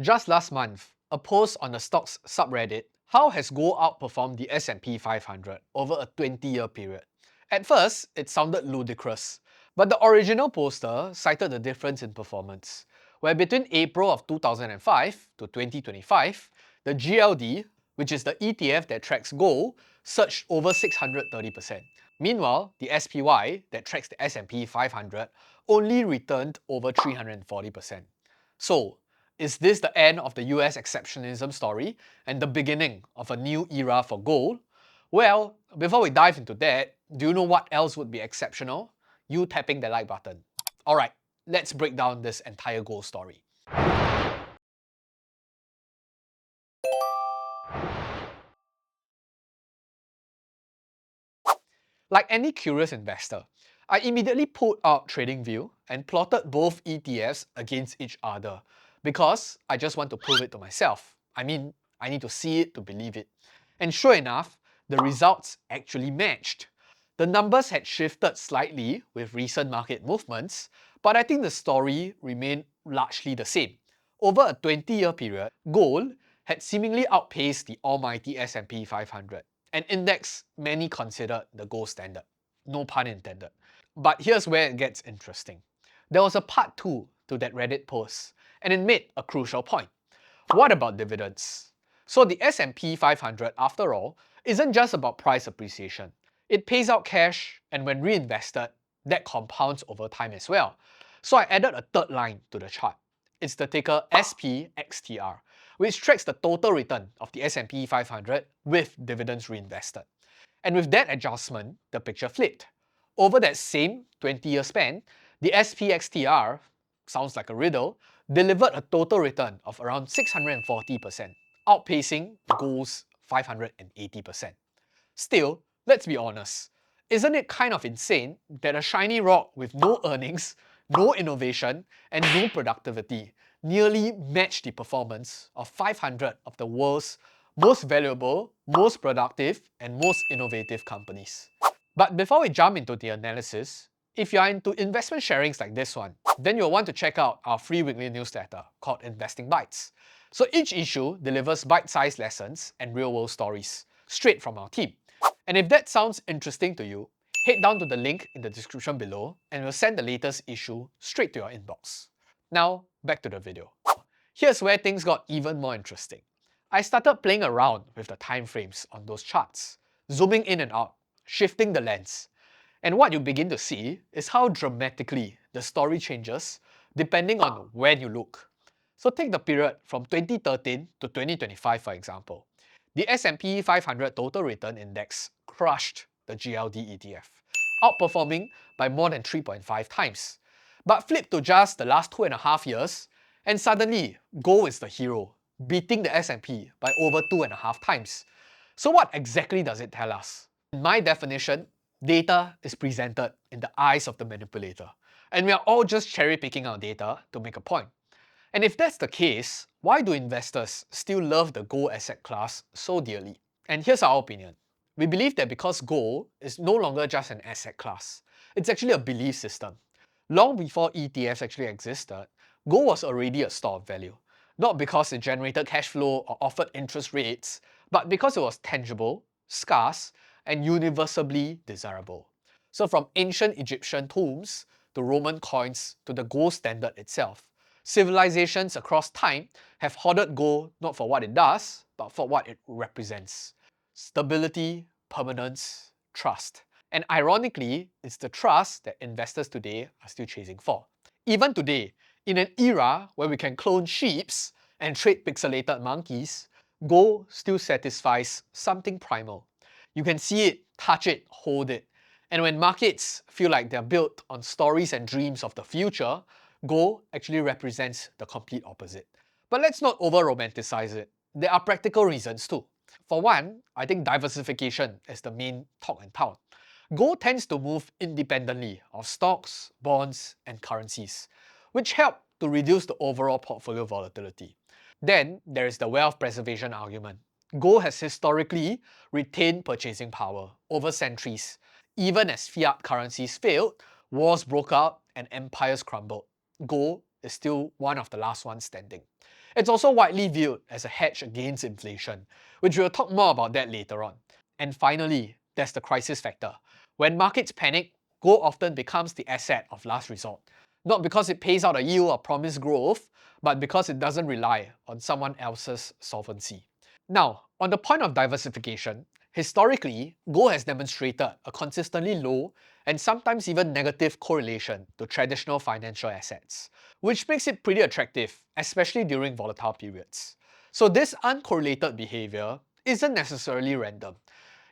Just last month, a post on the stocks subreddit, how has gold outperformed the S&P 500 over a 20-year period? At first, it sounded ludicrous, but the original poster cited the difference in performance, where between April of 2005 to 2025, the GLD, which is the ETF that tracks gold, surged over 630%. Meanwhile, the SPY, that tracks the S&P 500, only returned over 340%. So, is this the end of the US exceptionalism story and the beginning of a new era for gold? Well, before we dive into that, do you know what else would be exceptional? You tapping the like button. Alright, let's break down this entire gold story. Like any curious investor, I immediately pulled out TradingView and plotted both ETFs against each other because I just want to prove it to myself. I mean, I need to see it to believe it. And sure enough, the results actually matched. The numbers had shifted slightly with recent market movements, but I think the story remained largely the same. Over a 20-year period, gold had seemingly outpaced the almighty S&P 500, an index many consider the gold standard. No pun intended. But here's where it gets interesting. There was a part 2 to that Reddit post, and it made a crucial point. What about dividends? So the S&P 500, after all, isn't just about price appreciation. It pays out cash, and when reinvested, that compounds over time as well. So I added a third line to the chart. It's the ticker SPXTR, which tracks the total return of the S&P 500 with dividends reinvested. And with that adjustment, the picture flipped. Over that same 20-year span, the SPXTR, sounds like a riddle, delivered a total return of around 640%, outpacing gold's 580%. Still, let's be honest, isn't it kind of insane that a shiny rock with no earnings, no innovation, and no productivity nearly matched the performance of 500 of the world's most valuable, most productive, and most innovative companies? But before we jump into the analysis, if you are into investment sharings like this one, then you'll want to check out our free weekly newsletter called Investing Bites. So each issue delivers bite-sized lessons and real-world stories straight from our team. And if that sounds interesting to you, head down to the link in the description below and we'll send the latest issue straight to your inbox. Now, back to the video. Here's where things got even more interesting. I started playing around with the time frames on those charts, zooming in and out, shifting the lens. And what you begin to see is how dramatically the story changes depending on when you look. So take the period from 2013 to 2025 for example. The S&P 500 Total Return Index crushed the GLD ETF, outperforming by more than 3.5 times. But flip to just the last 2.5 years, and suddenly gold is the hero, beating the S&P by over 2.5 times. So what exactly does it tell us? In my definition, data is presented in the eyes of the manipulator, and we are all just cherry picking our data to make a point. And if that's the case, why do investors still love the gold asset class so dearly? And here's our opinion. We believe that because gold is no longer just an asset class, it's actually a belief system. Long before ETFs actually existed, gold was already a store of value. Not because it generated cash flow or offered interest rates, but because it was tangible, scarce, and universally desirable. So from ancient Egyptian tombs to Roman coins to the gold standard itself, civilizations across time have hoarded gold not for what it does, but for what it represents. Stability, permanence, trust. And ironically, it's the trust that investors today are still chasing for. Even today, in an era where we can clone sheeps and trade pixelated monkeys, gold still satisfies something primal. You can see it, touch it, hold it. And when markets feel like they're built on stories and dreams of the future, gold actually represents the complete opposite. But let's not over-romanticize it. There are practical reasons too. For one, I think diversification is the main talk in town. Gold tends to move independently of stocks, bonds, and currencies, which help to reduce the overall portfolio volatility. Then there is the wealth preservation argument. Gold has historically retained purchasing power over centuries. Even as fiat currencies failed, wars broke out, and empires crumbled, gold is still one of the last ones standing. It's also widely viewed as a hedge against inflation, which we'll talk more about that later on. And finally, there's the crisis factor. When markets panic, gold often becomes the asset of last resort. Not because it pays out a yield or promised growth, but because it doesn't rely on someone else's solvency. Now, on the point of diversification, historically, gold has demonstrated a consistently low and sometimes even negative correlation to traditional financial assets, which makes it pretty attractive, especially during volatile periods. So this uncorrelated behavior isn't necessarily random.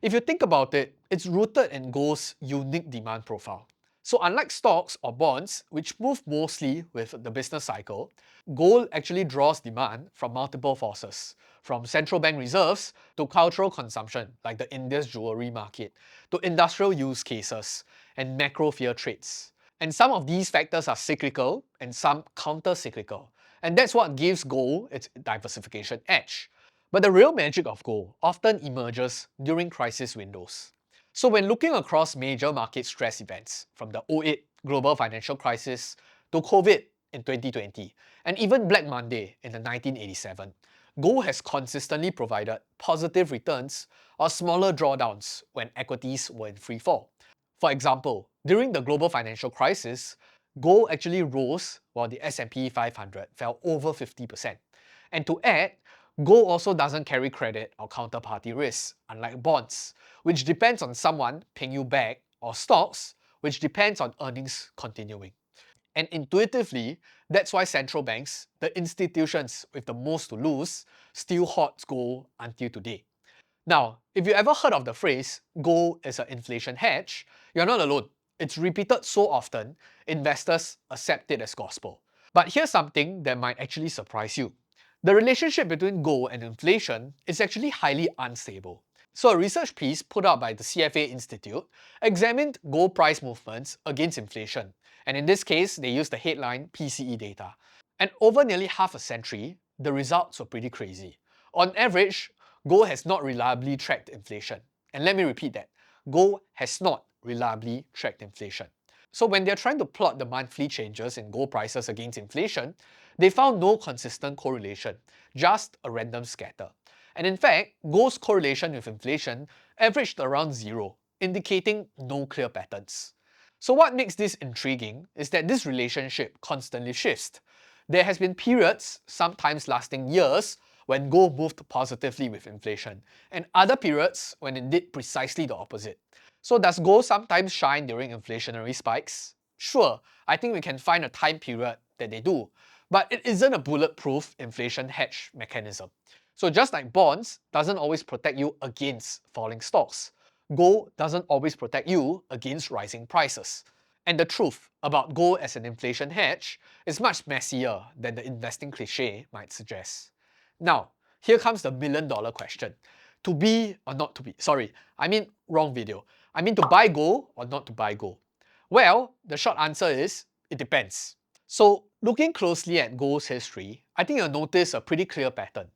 If you think about it, it's rooted in gold's unique demand profile. So unlike stocks or bonds, which move mostly with the business cycle, gold actually draws demand from multiple forces, from central bank reserves to cultural consumption, like the India's jewelry market, to industrial use cases and macro fear trades. And some of these factors are cyclical and some counter-cyclical. And that's what gives gold its diversification edge. But the real magic of gold often emerges during crisis windows. So when looking across major market stress events, from the '08 global financial crisis to COVID in 2020, and even Black Monday in the 1987, gold has consistently provided positive returns or smaller drawdowns when equities were in free fall. For example, during the global financial crisis, gold actually rose while the S&P 500 fell over 50%. And to add, gold also doesn't carry credit or counterparty risk, unlike bonds, which depends on someone paying you back, or stocks, which depends on earnings continuing. And intuitively, that's why central banks, the institutions with the most to lose, still hoard gold until today. Now, if you ever heard of the phrase, gold is an inflation hedge, you're not alone. It's repeated so often, investors accept it as gospel. But here's something that might actually surprise you. The relationship between gold and inflation is actually highly unstable. So a research piece put out by the CFA Institute examined gold price movements against inflation. And in this case, they used the headline PCE data. And over nearly half a century, the results were pretty crazy. On average, gold has not reliably tracked inflation. And let me repeat that. Gold has not reliably tracked inflation. So when they're trying to plot the monthly changes in gold prices against inflation, they found no consistent correlation, just a random scatter. And in fact, gold's correlation with inflation averaged around zero, indicating no clear patterns. So what makes this intriguing is that this relationship constantly shifts. There has been periods, sometimes lasting years, when gold moved positively with inflation, and other periods when it did precisely the opposite. So does gold sometimes shine during inflationary spikes? Sure, I think we can find a time period that they do, but it isn't a bulletproof inflation hedge mechanism. So just like bonds doesn't always protect you against falling stocks, gold doesn't always protect you against rising prices. And the truth about gold as an inflation hedge is much messier than the investing cliche might suggest. Now, here comes the $1 million question. To be or not to be? Sorry, wrong video. To buy gold or not to buy gold? Well, the short answer is it depends. So, looking closely at gold's history, I think you'll notice a pretty clear pattern.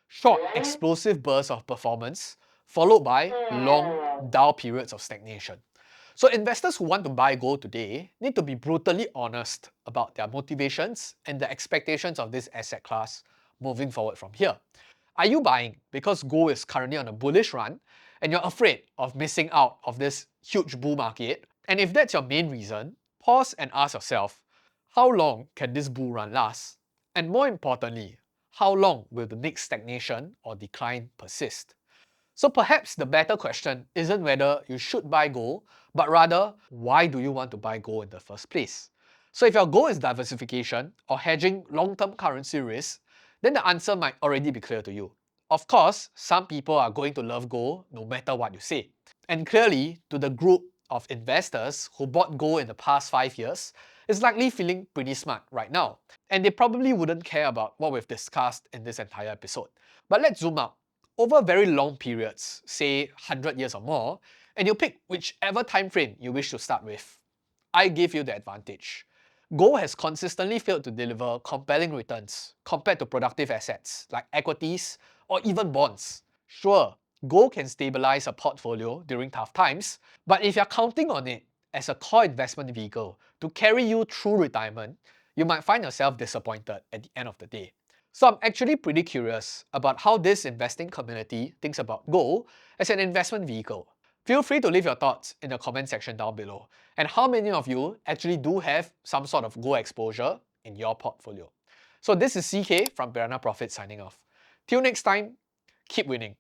Short, explosive bursts of performance, followed by long, dull periods of stagnation. So investors who want to buy gold today need to be brutally honest about their motivations and the expectations of this asset class moving forward from here. Are you buying because gold is currently on a bullish run and you're afraid of missing out of this huge bull market? And if that's your main reason, pause and ask yourself, how long can this bull run last? And more importantly, how long will the next stagnation or decline persist? So perhaps the better question isn't whether you should buy gold, but rather, why do you want to buy gold in the first place? So if your goal is diversification or hedging long-term currency risk, then the answer might already be clear to you. Of course, some people are going to love gold no matter what you say. And clearly, to the group of investors who bought gold in the past 5 years, is likely feeling pretty smart right now. And they probably wouldn't care about what we've discussed in this entire episode. But let's zoom out. Over very long periods, say 100 years or more, and you pick whichever time frame you wish to start with. I give you the advantage. Gold has consistently failed to deliver compelling returns compared to productive assets like equities or even bonds. Sure, gold can stabilize a portfolio during tough times, but if you're counting on it as a core investment vehicle to carry you through retirement, you might find yourself disappointed at the end of the day. So I'm actually pretty curious about how this investing community thinks about gold as an investment vehicle. Feel free to leave your thoughts in the comment section down below, and how many of you actually do have some sort of gold exposure in your portfolio. So this is CK from Piranha Profit signing off. Till next time, keep winning.